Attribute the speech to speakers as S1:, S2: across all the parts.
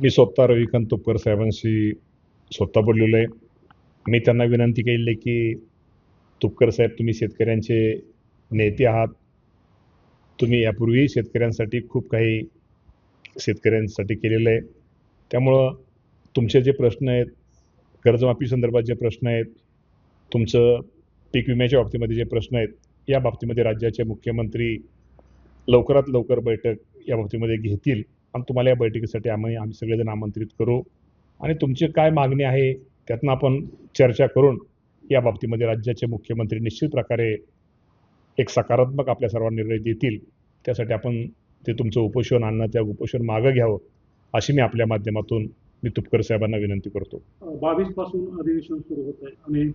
S1: मी स्वतः रविकांत तुपकर साहेबांशी स्वतः बोललेलो आहे. मी त्यांना विनंती केली की तुपकर साहेब, तुम्ही शेतकऱ्यांचे नेते आहात. तुम्ही यापूर्वी शेतकऱ्यांसाठी खूप काही शेतकऱ्यांसाठी केलेलं आहे. त्यामुळं तुमचे जे प्रश्न आहेत, कर्जमाफी संदर्भात जे प्रश्न आहेत, तुमचं पीक विम्याच्या बाबतीमध्ये जे प्रश्न आहेत, या बाबतीमध्ये राज्याचे मुख्यमंत्री लवकरात लवकर बैठक या बाबतीमध्ये घेतील आणि तुम्हाला या बैठकीसाठी आम्ही सगळेजण आमंत्रित करू आणि तुमची काय मागणी आहे त्यातनं आपण चर्चा करून या बाबतीमध्ये राज्याचे मुख्यमंत्री निश्चित प्रकारे एक सकारात्मक आपल्या सर्वांना निर्णय देतील. त्यासाठी आपण ते तुमचं उपोषण आणणं, त्या उपोषण मागं घ्यावं अशी मी आपल्या माध्यमातून मी तुपकर साहेबांना विनंती करतो.
S2: 22 पासून अधिवेशन सुरू होत आहे आणि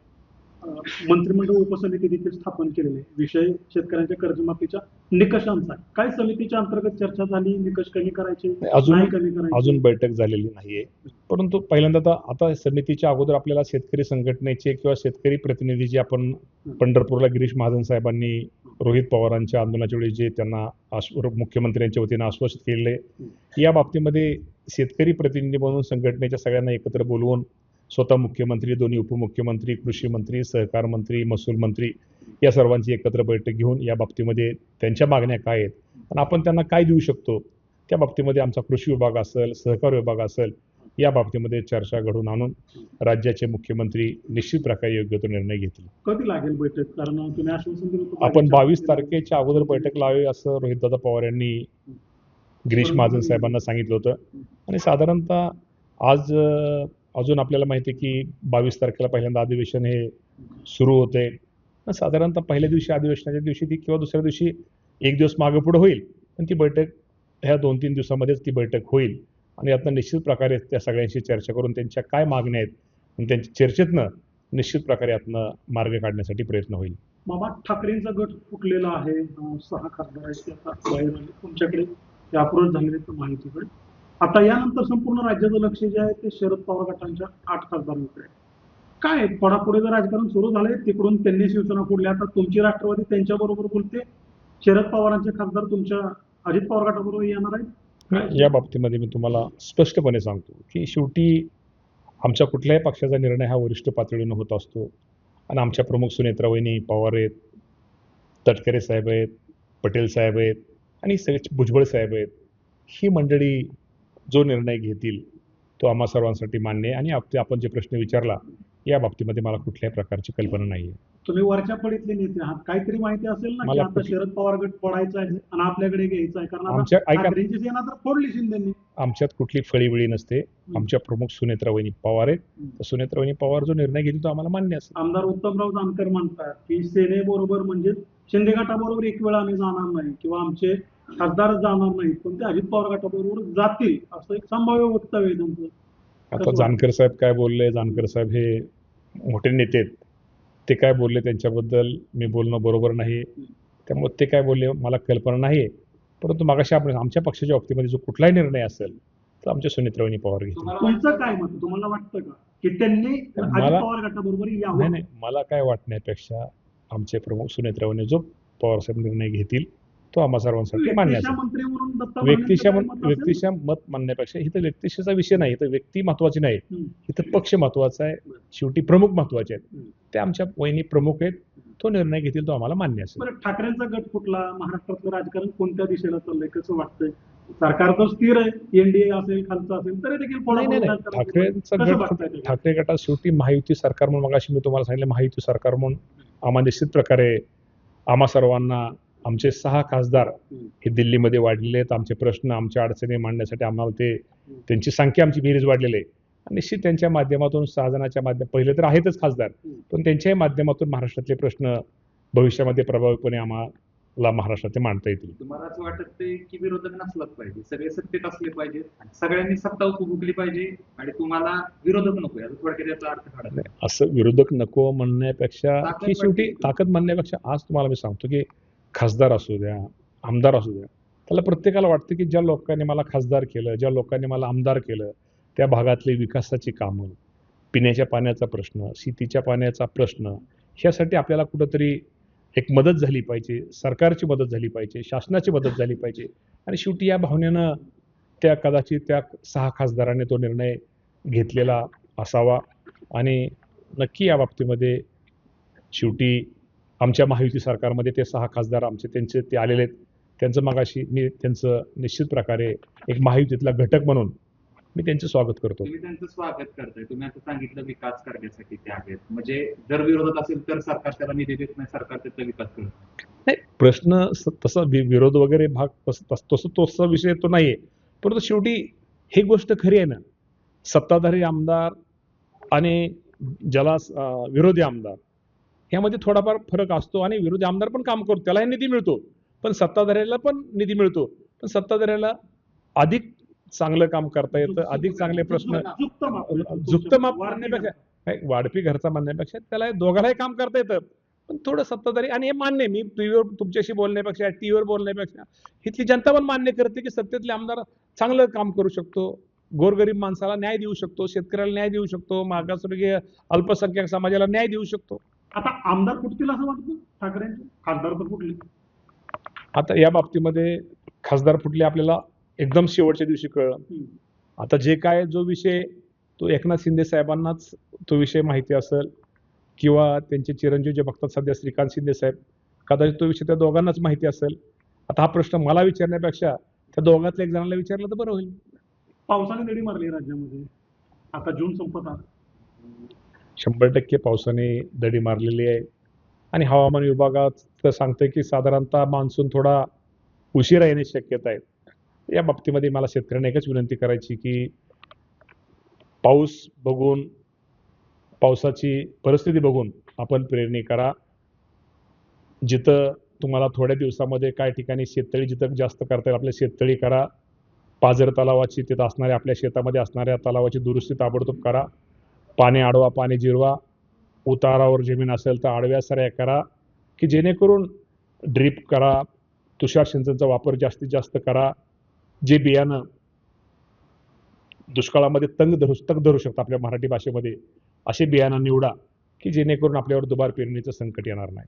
S2: मंत्रिमंडळ उपसमिती देखील स्थापन केलेली आहे. विषय शेतकऱ्यांच्या कर्जमाफीच्या निकषांचा. काय समितीच्या अंतर्गत चर्चा झाली? निकष कमी करायचे, नाही कमी करायचे?
S1: अजून बैठक झालेली नाहीये. परंतु पहिल्यांदा आता समितीच्या अगोदर आपल्याला शेतकरी संघटनेचे किंवा शेतकरी प्रतिनिधी जे आपण पंढरपूरला गिरीश महाजन साहेबांनी रोहित पवारांच्या आंदोलनाच्या वेळी जे त्यांना मुख्यमंत्र्यांच्या वतीनं आश्वासित केलेले, या बाबतीमध्ये शेतकरी प्रतिनिधी म्हणून संघटनेच्या सगळ्यांना एकत्र बोलवून स्वतः मुख्यमंत्री, दोन्ही उपमुख्यमंत्री, कृषी मंत्री, सहकार मंत्री, महसूल मंत्री या सर्वांची एकत्र बैठक घेऊन या बाबतीमध्ये त्यांच्या मागण्या काय आहेत आणि आपण त्यांना काय देऊ शकतो त्या बाबतीमध्ये आमचा कृषी विभाग असेल, सहकार विभाग असेल, या बाबतीमध्ये चर्चा घडवून आणून राज्याचे मुख्यमंत्री निश्चित प्रकारे योग्य तो निर्णय घेतील.
S2: कधी लागेल बैठक? कारण तुम्ही आश्वासन दिलं होतं
S1: आपण 22 तारखेच्या अगोदर बैठक लावावी असं रोहितदादा पवार यांनी गिरीश महाजन साहेबांना सांगितलं होतं आणि साधारणतः आज अजून आपल्याला माहिती आहे की 22 तारखेला पहिल्यांदा अधिवेशन हे सुरू होते. साधारणतः पहिल्या दिवशी अधिवेशनाच्या दिवशी ती किंवा दुसऱ्या दिवशी एक दिवस मागे पुढे होईल, पण ती बैठक ह्या 2-3 दिवसामध्येच ती बैठक होईल आणि यातनं निश्चित प्रकारे त्या सगळ्यांशी चर्चा करून त्यांच्या काय मागण्या आहेत आणि त्यांच्या चर्चेतनं निश्चित प्रकारे यातनं मार्ग काढण्यासाठी प्रयत्न होईल.
S2: मामा, ठाकरेंचा गट फुटलेला आहे. 6 खासदार आहेत, आता बाहेर आले. तुमच्याकडे अप्रोच झालेले माहितीकडे आता यानंतर संपूर्ण राज्याचं लक्ष जे आहे ते शरद पवार गटांच्या 8 खासदारांकडे. काय पडापुढे राजकारण सुरू झालंय, तिकडून त्यांनी शिवसेना फोडली, आता तुमची राष्ट्रवादी त्यांच्या बरोबर बोलते. शरद पवारांचे खासदार तुमच्या अजित पवार गटाबरोबर येणार आहेत.
S1: या बाबतीमध्ये मी तुम्हाला स्पष्टपणे सांगतो की शेवटी आमच्या कुठल्याही पक्षाचा निर्णय हा वरिष्ठ पातळीनं होत असतो आणि आमच्या प्रमुख सुनेत्रा वहिनी पवार आहेत, तटकरे साहेब आहेत, पटेल साहेब आहेत आणि सगळे भुजबळ साहेब आहेत. ही मंडळी जो निर्णय घेतील तो आम्हा सर्वांसाठी मान्य आहे आणि आपण जे प्रश्न विचारला या बाबतीमध्ये मला कुठल्याही प्रकारची कल्पना नाही आहे.
S2: तुम्ही वरच्या पडीतले नेते आहात, काहीतरी माहिती असेल ना की आता शरद पवार गट फोडायचा आहे आणि आपल्याकडे घ्यायचा आहे? कारण ठाकरेंची सेना तर फोडली शिंदेंनी.
S1: आमच्यात कुठली फळीवळी नसते. आमच्या प्रमुख सुनेत्रा वहिनी पवार आहेत. सुनेत्रा वहिनी पवार जो निर्णय घेतील तो आम्हाला मान्य असेल.
S2: आमदार उत्तमराव जानकर म्हणतात की सेनेबरोबर म्हणजे शिंदे गटाबरोबर एक वेळा आम्ही जाणार नाही किंवा आमचे खासदार जाणार नाहीत, पण ते अजित पवार गटाबरोबर जातील असं एक संभाव्य वक्तव्य आहे त्यांचं.
S1: आता जानकर साहेब काय बोलले, जानकर साहेब हे मोठे नेते आहेत, ते काय बोलले त्यांच्याबद्दल मी बोलणं बरोबर नाही. त्यामुळे ते काय बोलले मला कल्पना नाही. परंतु मागाशी आपण आमच्या पक्षाच्या बाबतीमध्ये जो कुठलाही निर्णय असेल तर आमच्या सुनेत्रा वहिनी पवार घेतील.
S2: तुमचं काय मत? तुम्हाला वाटतं का की त्यांनी अजित पवार गटाबरोबर यावं?
S1: नाही, मला काय वाटण्यापेक्षा आमचे प्रमुख सुनेत्रा वहिनी जो पवार साहेब निर्णय घेतील तो आम्हा सर्वांसाठी मान्य असेल. व्यक्तिशा मत मानण्यापेक्षा इथं व्यक्तिशेचा विषय नाही, इथं व्यक्ती महत्वाची नाही, इथं पक्ष महत्वाचा आहे. शेवटी प्रमुख महत्वाचे आहेत, ते आमच्या वहिनी प्रमुख आहेत. तो निर्णय घेतील तो आम्हाला मान्य असेल.
S2: ठाकरेंचा गट फुटला, महाराष्ट्रातलं राजकारण कोणत्या दिशेला चाललंय कसं वाटतंय? सरकार तर स्थिर आहे, एनडीए असेल खालचं असेल तरी देखील
S1: ठाकरेंचा गट, ठाकरे गटात शेवटी महायुती सरकार म्हणून मगाशी मी तुम्हाला सांगितलं, महायुती सरकार म्हणून आम्हाला निश्चित प्रकारे आम्हा सर्वांना आमचे 6 खासदार हे दिल्लीमध्ये वाढलेले आहेत. आमचे प्रश्न, आमच्या अडचणी मांडण्यासाठी आम्हाला त्यांची संख्या, आमची बेरीज वाढलेली आहे. निश्चित त्यांच्या माध्यमातून 6 जणांच्या पहिले तर आहेतच खासदार, पण त्यांच्याही माध्यमातून महाराष्ट्रातले प्रश्न भविष्यामध्ये प्रभावीपणे आम्हाला महाराष्ट्रात मांडता येतील.
S3: तुम्हाला असं वाटत की विरोधक नसलाच पाहिजे, सगळे सत्तेत असले पाहिजेत आणि सगळ्यांनी सत्ता उपभोगली पाहिजे आणि तुम्हाला विरोधक नको, याचा थोडक्यात याचा अर्थ काढा.
S1: असं विरोधक नको म्हणण्यापेक्षा की शेवटी ताकद म्हणण्यापेक्षा आज तुम्हाला मी सांगतो की खासदार असू द्या, आमदार असू द्या, त्याला प्रत्येकाला वाटतं की ज्या लोकांनी मला खासदार केलं, ज्या लोकांनी मला आमदार केलं, त्या भागातली विकासाची कामं, पिण्याच्या पाण्याचा प्रश्न, शेतीच्या पाण्याचा प्रश्न, ह्यासाठी आपल्याला कुठंतरी एक मदत झाली पाहिजे, सरकारची मदत झाली पाहिजे, शासनाची मदत झाली पाहिजे. आणि शेवटी या भावनेनं त्या कदाचित त्या 6 खासदारांनी तो निर्णय घेतलेला असावा आणि नक्की या बाबतीमध्ये शेवटी आमच्या महायुती सरकारमध्ये ते 6 खासदार आमचे त्यांचे ते आलेले आहेत. त्यांचं मगाशी मी त्यांचं निश्चित प्रकारे एक महायुतीतला घटक म्हणून मी त्यांचं स्वागत करतो.
S3: तुम्ही त्यांचं स्वागत करताय, तुम्ही आता सांगितलं विकास करण्यासाठी ते आहेत, म्हणजे जर विरोधात असेल तर सरकार त्याला निधी देत नाही, सरकार त्याचा विकास करत नाही.
S1: नाही, प्रश्न तसा विरोध वगैरे भाग तसा विषय तो नाहीये. परंतु शेवटी ही गोष्ट खरी आहे ना, सत्ताधारी आमदार आणि ज्याला विरोधी आमदार यामध्ये थोडाफार फरक असतो आणि विरोधी आमदार पण काम करतो, त्यालाही निधी मिळतो, पण सत्ताधाऱ्याला पण निधी मिळतो. पण सत्ताधाऱ्याला अधिक चांगलं काम करता येतं, अधिक चांगले प्रश्न जुक्त माप म्हणण्यापेक्षा नाही, वाढपी घरचा म्हणण्यापेक्षा त्याला दोघांनाही काम करता येतं. पण थोडं सत्ताधारी आणि हे मान्य, मी टीव्हीवर तुमच्याशी बोलण्यापेक्षा टीव्हीवर बोलण्यापेक्षा इथली जनता पण मान्य करते की सत्तेतले आमदार चांगलं काम करू शकतो, गोरगरीब माणसाला न्याय देऊ शकतो, शेतकऱ्याला न्याय देऊ शकतो, मागासवर्गीय अल्पसंख्याक समाजाला न्याय देऊ शकतो.
S2: आता आमदार फुटतील असं वाटतं ठाकरेंचे, खासदार तर फुटले.
S1: आता या बाबतीमध्ये खासदार फुटले आपल्याला एकदम शेवटच्या दिवशी कळलं. आता जे काय जो विषय तो एकनाथ शिंदे साहेबांनाच तो विषय माहिती असेल किंवा त्यांचे चिरंजीव जे बघतात सध्या श्रीकांत शिंदे साहेब, कदाचित तो विषय त्या दोघांनाच माहिती असेल. आता हा प्रश्न मला विचारण्यापेक्षा त्या दोघातल्या एक जणांना विचारलं तर बरं होईल.
S2: पावसाने दडी मारली राज्यामध्ये, आता जून संपत आला.
S1: 100% पावसाने दडी मारलेली आहे आणि हवामान विभागात तर सांगतंय की साधारणतः मान्सून थोडा उशिरा येण्याची शक्यता आहे. या बाबतीमध्ये मला शेतकऱ्यांना एकच विनंती करायची की पाऊस बघून, पावसाची परिस्थिती बघून आपण पेरणी करा. जिथं तुम्हाला थोड्या दिवसामध्ये काय ठिकाणी शेततळी जिथं जास्त करता येईल आपल्या शेततळी करा. पाझर तलावाची तिथं असणाऱ्या आपल्या शेतामध्ये असणाऱ्या तलावाची दुरुस्ती ताबडतोब करा. पाणी अडवा, पाणी जिरवा. उतारावर जमीन असेल तर आडव्या सऱ्या करा की जेणेकरून ड्रीप करा, तुषार सिंचनचा वापर जास्तीत जास्त करा. जे बियाणं दुष्काळामध्ये तग धरू शकतं आपल्या मराठी भाषेमध्ये, असे बियाणं निवडा की जेणेकरून आपल्यावर दुबार पेरणीचं संकट येणार नाही.